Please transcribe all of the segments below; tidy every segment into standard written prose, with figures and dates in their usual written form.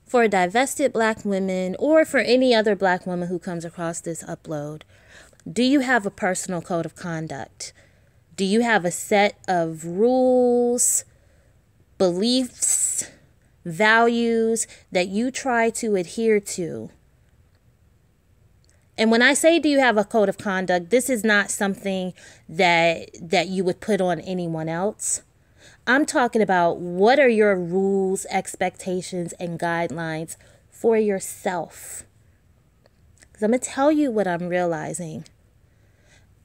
For divested black women, or for any other black woman who comes across this upload, do you have a personal code of conduct? Do you have a set of rules, beliefs, values that you try to adhere to? And when I say do you have a code of conduct, this is not something that you would put on anyone else. I'm talking about what are your rules, expectations, and guidelines for yourself. Because I'm going to tell you what I'm realizing.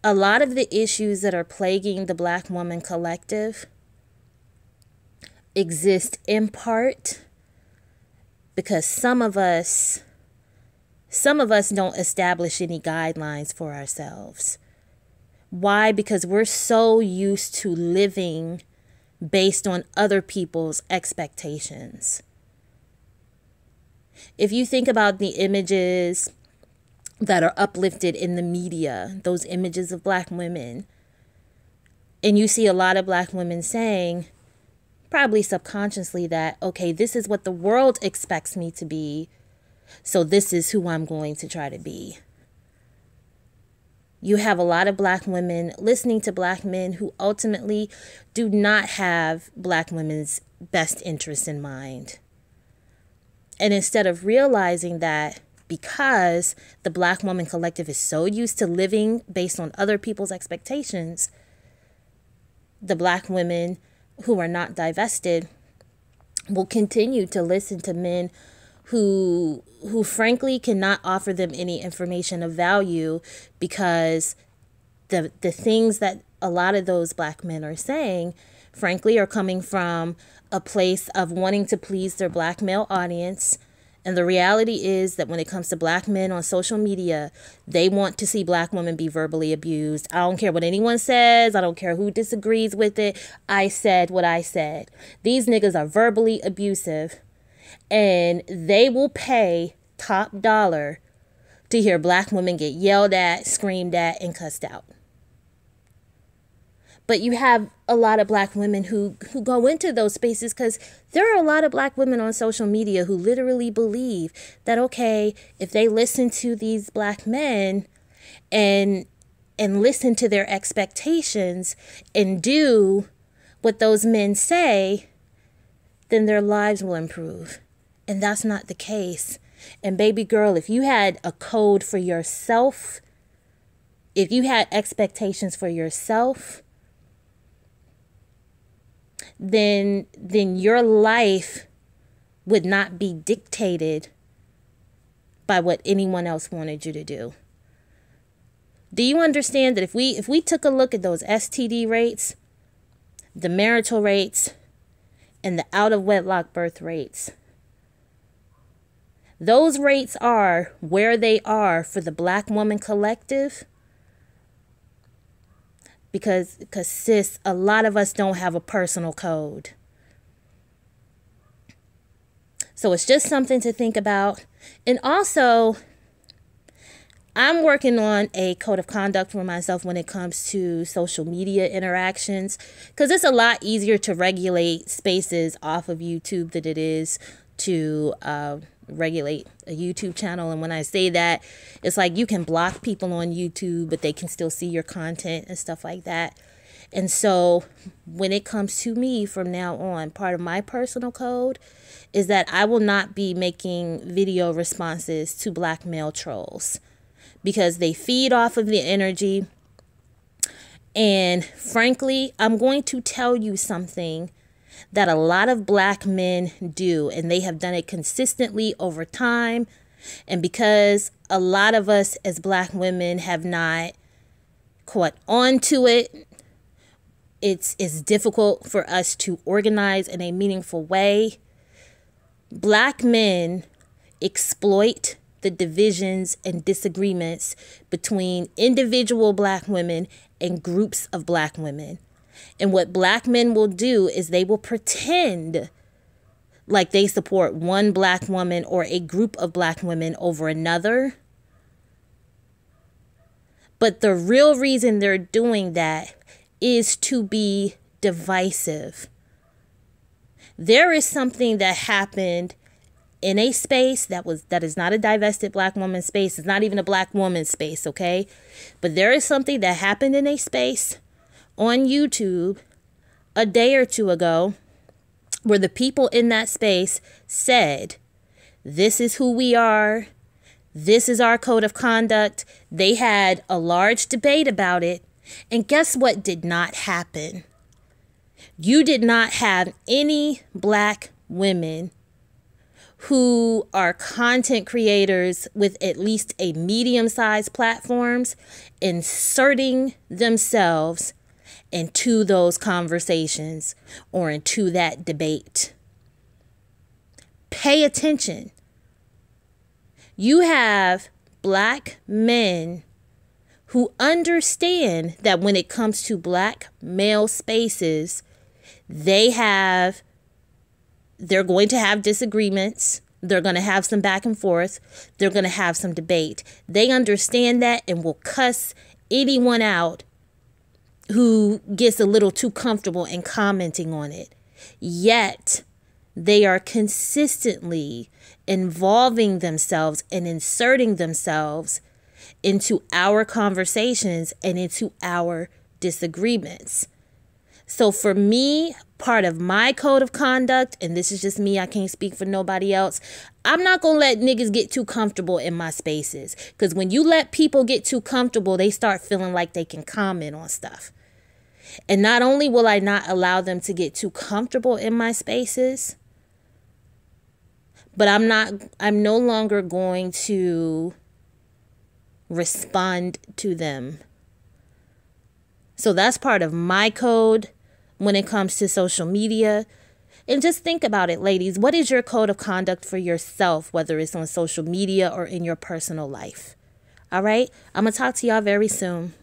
A lot of the issues that are plaguing the Black woman collective exist in part because some of us don't establish any guidelines for ourselves. Why? Because we're so used to living based on other people's expectations. If you think about the images that are uplifted in the media, those images of Black women, and you see a lot of Black women saying, probably subconsciously, that, okay, this is what the world expects me to be, so this is who I'm going to try to be. You have a lot of Black women listening to Black men who ultimately do not have Black women's best interests in mind. And instead of realizing that because the Black woman collective is so used to living based on other people's expectations, the Black women who are not divested will continue to listen to men who frankly cannot offer them any information of value, because the things that a lot of those Black men are saying, frankly, are coming from a place of wanting to please their Black male audience. And the reality is that when it comes to Black men on social media, they want to see Black women be verbally abused. I don't care what anyone says. I don't care who disagrees with it. I said what I said. These niggas are verbally abusive, and they will pay top dollar to hear Black women get yelled at, screamed at, and cussed out. But you have a lot of Black women who go into those spaces because there are a lot of Black women on social media who literally believe that, okay, if they listen to these Black men and listen to their expectations and do what those men say, then their lives will improve. And that's not the case. And baby girl, if you had a code for yourself, if you had expectations for yourself, then your life would not be dictated by what anyone else wanted you to do. Do you understand that if we took a look at those STD rates, the marital rates, and the out-of-wedlock birth rates, those rates are where they are for the Black woman collective because sis, a lot of us don't have a personal code. So it's just something to think about. And also, I'm working on a code of conduct for myself when it comes to social media interactions, because it's a lot easier to regulate spaces off of YouTube than it is to regulate a YouTube channel. And when I say that, it's like you can block people on YouTube, but they can still see your content and stuff like that. And so when it comes to me from now on, part of my personal code is that I will not be making video responses to Black male trolls because they feed off of the energy. And frankly, I'm going to tell you something that a lot of Black men do, and they have done it consistently over time. And because a lot of us as Black women have not caught on to it, it's difficult for us to organize in a meaningful way. Black men exploit the divisions and disagreements between individual Black women and groups of Black women. And what Black men will do is they will pretend like they support one Black woman or a group of Black women over another. But the real reason they're doing that is to be divisive. There is something that happened in a space that is not a divested black woman space. It's not even a black woman space, okay? But there is something that happened in a space on YouTube a day or two ago where the people in that space said, this is who we are. This is our code of conduct. They had a large debate about it. And guess what did not happen? You did not have any black women who are content creators with at least a medium-sized platforms inserting themselves into those conversations or into that debate. Pay attention. You have black men who understand that when it comes to black male spaces, they're going to have disagreements. They're going to have some back and forth. They're going to have some debate. They understand that and will cuss anyone out who gets a little too comfortable in commenting on it. Yet, they are consistently involving themselves and inserting themselves into our conversations and into our disagreements. So for me, part of my code of conduct, and this is just me, I can't speak for nobody else, I'm not going to let niggas get too comfortable in my spaces. Because when you let people get too comfortable, they start feeling like they can comment on stuff. And not only will I not allow them to get too comfortable in my spaces, but I'm no longer going to respond to them. So that's part of my code when it comes to social media. And just think about it, ladies. What is your code of conduct for yourself, whether it's on social media or in your personal life? All right? I'm going to talk to y'all very soon.